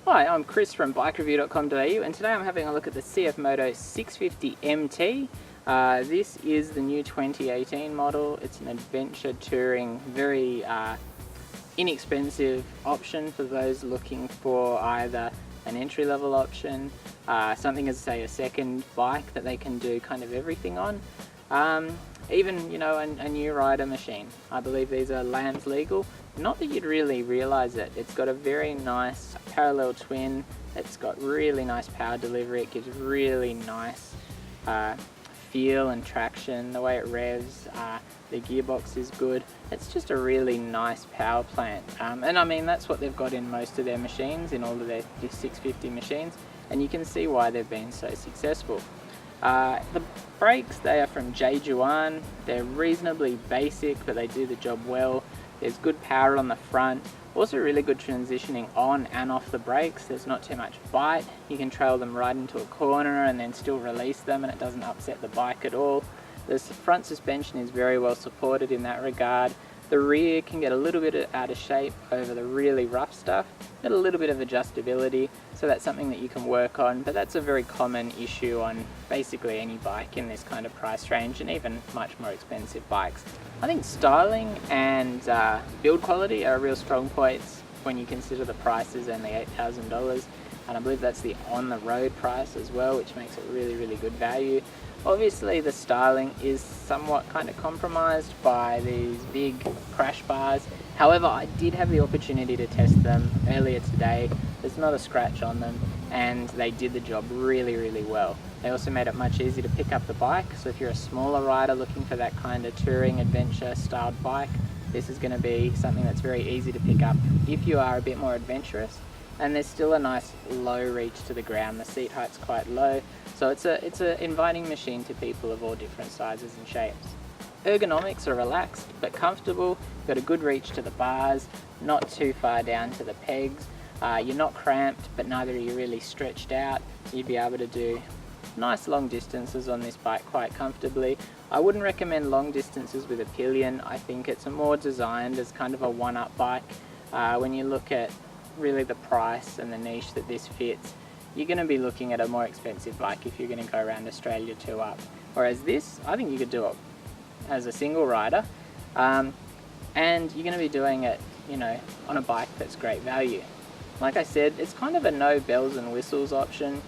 Hi, I'm Chris from BikeReview.com.au, and today I'm having a look at the CFMoto 650MT. This is the new 2018 model. It's an adventure touring, very inexpensive option for those looking for either an entry-level option, something as say a second bike that they can do kind of everything on, even a new rider machine. I believe these are LAMS legal. Not that you'd really realise it. It's got a very nice parallel twin. It's got really nice power delivery. It gives really nice feel and traction. The way it revs, the gearbox is good. It's just a really nice power plant. And I mean, that's what they've got in most of their machines, in all of their 650 machines. And you can see why they've been so successful. The brakes, they are from J.Juan. They're reasonably basic, but they do the job well. There's good power on the front. Also really good transitioning on and off the brakes. There's not too much bite. You can trail them right into a corner and then still release them, and it doesn't upset the bike at all. The front suspension is very well supported in that regard. The rear can get a little bit out of shape over the really rough stuff. Got a little bit of adjustability, so that's something that you can work on, but that's a very common issue on basically any bike in this kind of price range, and even much more expensive bikes. I think styling and build quality are real strong points when you consider the price is only $8,000, and I believe that's the on-the-road price as well, which makes it really, really good value. Obviously the styling is somewhat kind of compromised by these big crash bars. However, I did have the opportunity to test them earlier today. There's not a scratch on them, and they did the job really, really well. They also made it much easier to pick up the bike, so if you're a smaller rider looking for that kind of touring adventure styled bike, this is going to be something that's very easy to pick up if you are a bit more adventurous. And there's still a nice low reach to the ground. The seat height's quite low, so it's a inviting machine to people of all different sizes and shapes. Ergonomics are relaxed but comfortable. Got a good reach to the bars, not too far down to the pegs. You're not cramped, but neither are you really stretched out. You'd be able to do nice long distances on this bike quite comfortably. I wouldn't recommend long distances with a pillion. I think it's more designed as kind of a one-up bike. When you look at really the price and the niche that this fits, you're going to be looking at a more expensive bike if you're going to go around Australia 2-up. Whereas this, I think you could do it as a single rider, and you're going to be doing it, on a bike that's great value. Like I said, it's kind of a no bells and whistles option.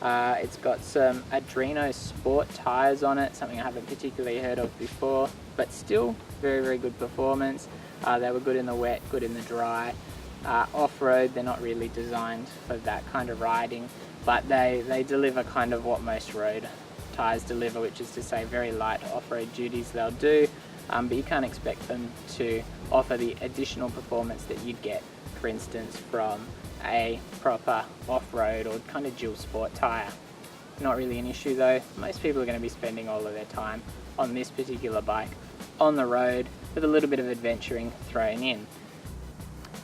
It's got some Adreno Sport tyres on it, something I haven't particularly heard of before, but still very, very good performance. They were good in the wet, good in the dry. Off-road, they're not really designed for that kind of riding, but they deliver kind of what most road tyres deliver, which is to say very light off-road duties they'll do, but you can't expect them to offer the additional performance that you'd get, for instance, from a proper off-road or kind of dual sport tyre. Not really an issue though. Most people are going to be spending all of their time on this particular bike on the road with a little bit of adventuring thrown in.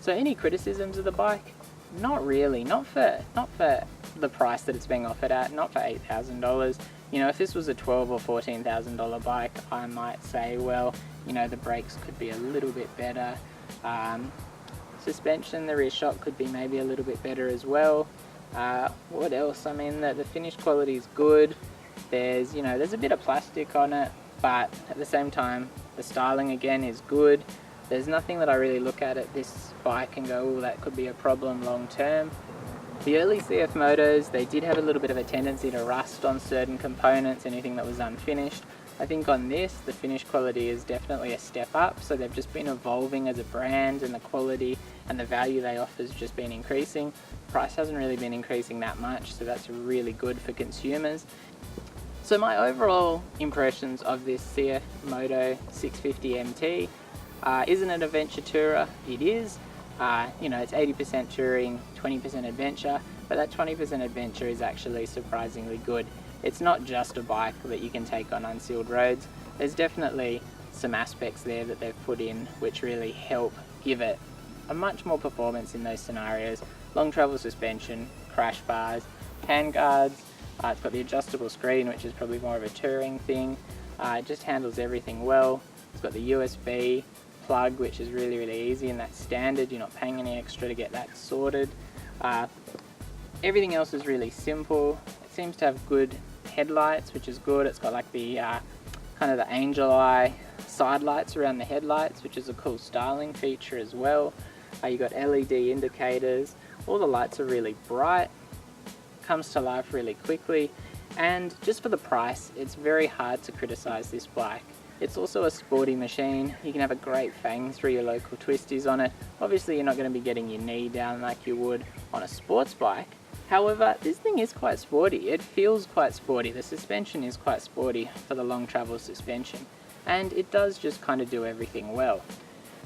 So any criticisms of the bike? Not really, not for the price that it's being offered at, not for $8,000. If this was a $12,000 or $14,000 bike, I might say, well, the brakes could be a little bit better. Suspension, the rear shock could be maybe a little bit better as well. What else? I mean, the finish quality is good. There's a bit of plastic on it, but at the same time, the styling again is good. There's nothing that I really look at this bike and go, oh, that could be a problem long term. The early CF Motos, they did have a little bit of a tendency to rust on certain components, anything that was unfinished. I think on this, the finish quality is definitely a step up, so they've just been evolving as a brand, and the quality and the value they offer has just been increasing. Price hasn't really been increasing that much, so that's really good for consumers. So my overall impressions of this CFMoto 650MT, isn't it an adventure tourer? It is. It's 80% touring, 20% adventure, but that 20% adventure is actually surprisingly good. It's not just a bike that you can take on unsealed roads. There's definitely some aspects there that they've put in which really help give it a much more performance in those scenarios. Long travel suspension, crash bars, handguards, it's got the adjustable screen, which is probably more of a touring thing. It just handles everything well. It's got the USB plug, which is really, really easy, and that's standard. You're not paying any extra to get that sorted. Everything else is really simple. It seems to have good headlights, which is good. It's got like the kind of the angel eye side lights around the headlights, which is a cool styling feature as well. You got LED indicators. All the lights are really bright. Comes to life really quickly, and just for the price, it's very hard to criticize this bike. It's also a sporty machine. You can have a great fang through your local twisties on it. Obviously you're not going to be getting your knee down like you would on a sports bike. However, this thing is quite sporty. It feels quite sporty. The suspension is quite sporty for the long travel suspension, and it does just kind of do everything well.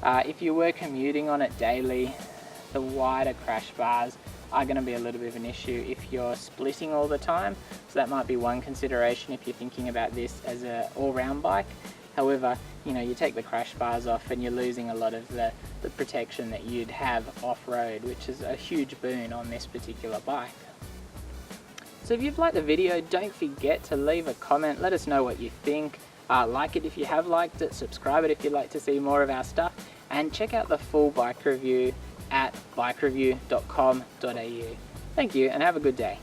If you were commuting on it daily, the wider crash bars are going to be a little bit of an issue if you're splitting all the time, so that might be one consideration if you're thinking about this as an all-round bike. However, you know, you take the crash bars off and you're losing a lot of the protection that you'd have off-road, which is a huge boon on this particular bike. So if you've liked the video, don't forget to leave a comment. Let us know what you think. Like it if you have liked it, subscribe it if you'd like to see more of our stuff, and check out the full bike review at BikeReview.com.au. Thank you and have a good day.